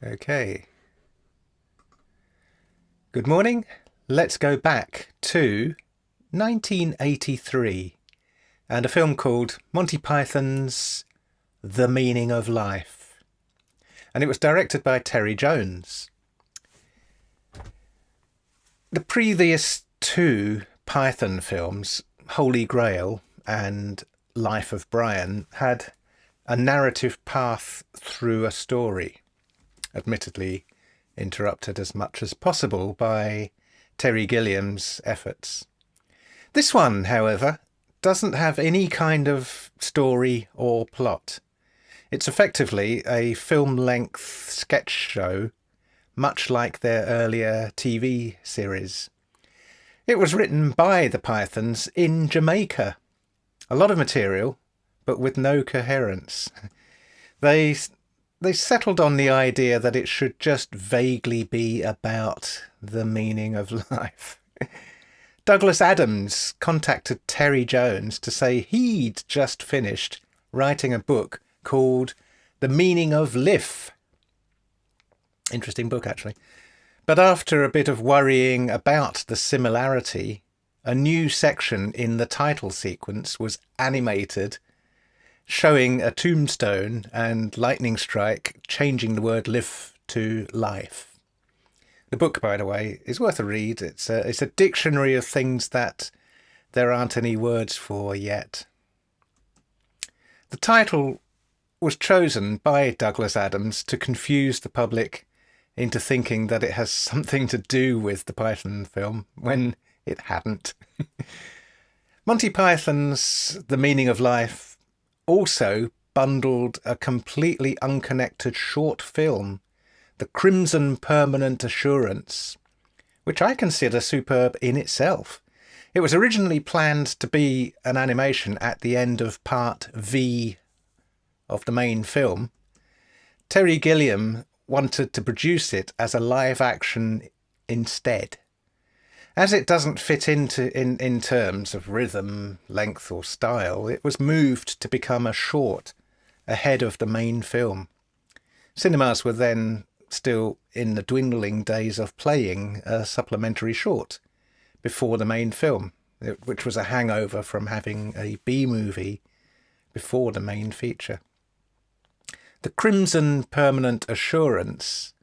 Okay. Good morning. Let's go back to 1983 and a film called Monty Python's The Meaning of Life. And it was directed by Terry Jones. The previous two Python films, Holy Grail and Life of Brian, had a narrative path through a story, admittedly interrupted as much as possible by Terry Gilliam's efforts. This one, however, doesn't have any kind of story or plot. It's effectively a film-length sketch show, much like their earlier TV series. It was written by the Pythons in Jamaica. A lot of material, but with no coherence. They settled on the idea that it should just vaguely be about the meaning of life. Douglas Adams contacted Terry Jones to say he'd just finished writing a book called The Meaning of Life. Interesting book, actually. But after a bit of worrying about the similarity, a new section in the title sequence was animated, showing a tombstone and lightning strike changing the word live to life. The book, by the way, is worth a read. It's a dictionary of things that there aren't any words for yet. The title was chosen by Douglas Adams to confuse the public into thinking that it has something to do with the Python film, when it hadn't. Monty Python's The Meaning of Life also bundled a completely unconnected short film, The Crimson Permanent Assurance, which I consider superb in itself. It was originally planned to be an animation at the end of Part V of the main film. Terry Gilliam wanted to produce it as a live action instead. As it doesn't fit in terms of rhythm, length or style, it was moved to become a short ahead of the main film. Cinemas were then still in the dwindling days of playing a supplementary short before the main film, which was a hangover from having a B-movie before the main feature. The Crimson Permanent Assurance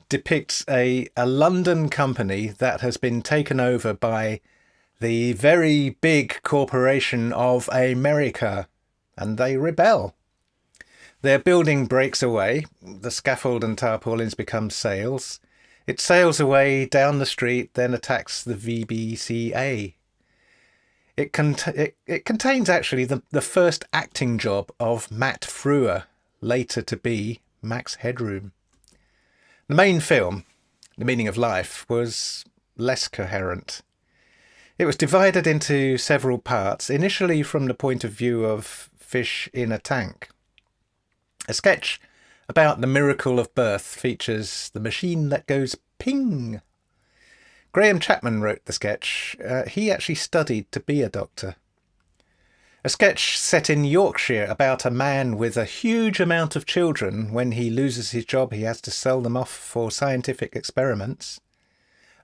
depicts a London company that has been taken over by the very big corporation of America, and they rebel. Their building breaks away, the scaffold and tarpaulins become sails. It sails away down the street, then attacks the VBCA. It contains actually the first acting job of Matt Frewer, later to be Max Headroom. The main film, The Meaning of Life, was less coherent. It was divided into several parts, initially from the point of view of fish in a tank. A sketch about the miracle of birth features the machine that goes ping. Graham Chapman wrote the sketch. He actually studied to be a doctor. A sketch set in Yorkshire about a man with a huge amount of children. When he loses his job, he has to sell them off for scientific experiments.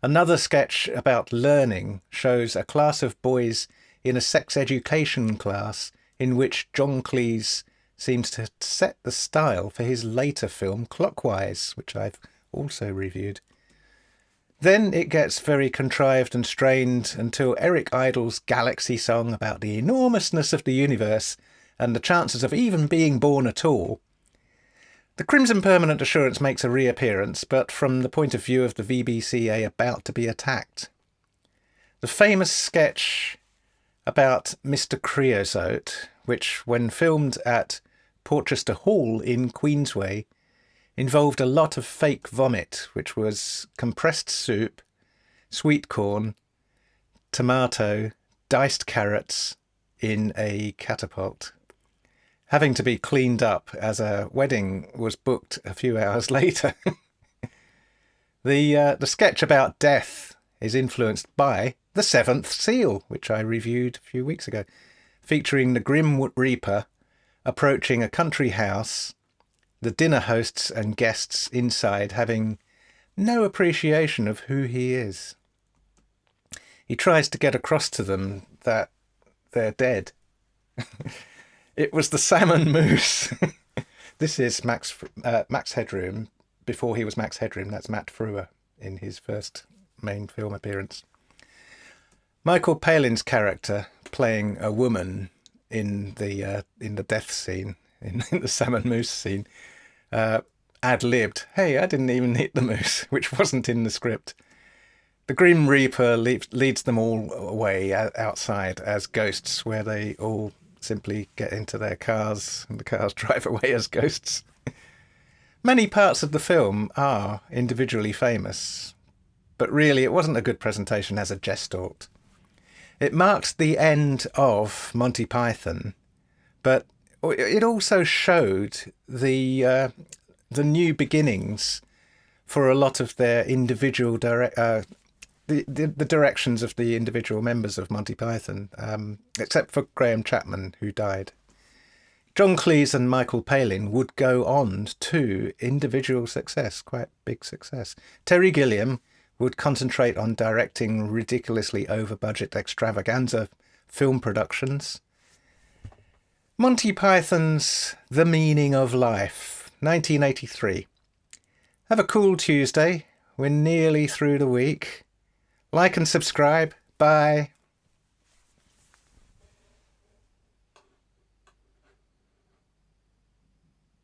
Another sketch about learning shows a class of boys in a sex education class in which John Cleese seems to set the style for his later film Clockwise, which I've also reviewed. Then it gets very contrived and strained until Eric Idle's Galaxy song about the enormousness of the universe and the chances of even being born at all. The Crimson Permanent Assurance makes a reappearance, but from the point of view of the VBCA about to be attacked. The famous sketch about Mr. Creosote, which, when filmed at Porchester Hall in Queensway, involved a lot of fake vomit, which was compressed soup, sweet corn, tomato, diced carrots in a catapult, having to be cleaned up as a wedding was booked a few hours later. The sketch about death is influenced by The Seventh Seal, which I reviewed a few weeks ago, featuring the Grim Reaper approaching a country house the dinner hosts and guests inside having no appreciation of who he is. He tries to get across to them that they're dead. It was the salmon mousse. This is Max Headroom. Before he was Max Headroom, that's Matt Frewer in his first main film appearance. Michael Palin's character playing a woman in the death scene, in the salmon mousse scene, ad-libbed, "Hey, I didn't even eat the mousse," which wasn't in the script. The Grim Reaper leads them all away outside as ghosts, where they all simply get into their cars and the cars drive away as ghosts. Many parts of the film are individually famous, but really it wasn't a good presentation as a gestalt. It marked the end of Monty Python, but it also showed the new beginnings for a lot of their individual the directions of the individual members of Monty Python, except for Graham Chapman, who died. John Cleese and Michael Palin would go on to individual success, quite big success. Terry Gilliam would concentrate on directing ridiculously over-budget extravaganza film productions. Monty Python's The Meaning of Life, 1983. Have a cool Tuesday. We're nearly through the week. Like and subscribe. Bye.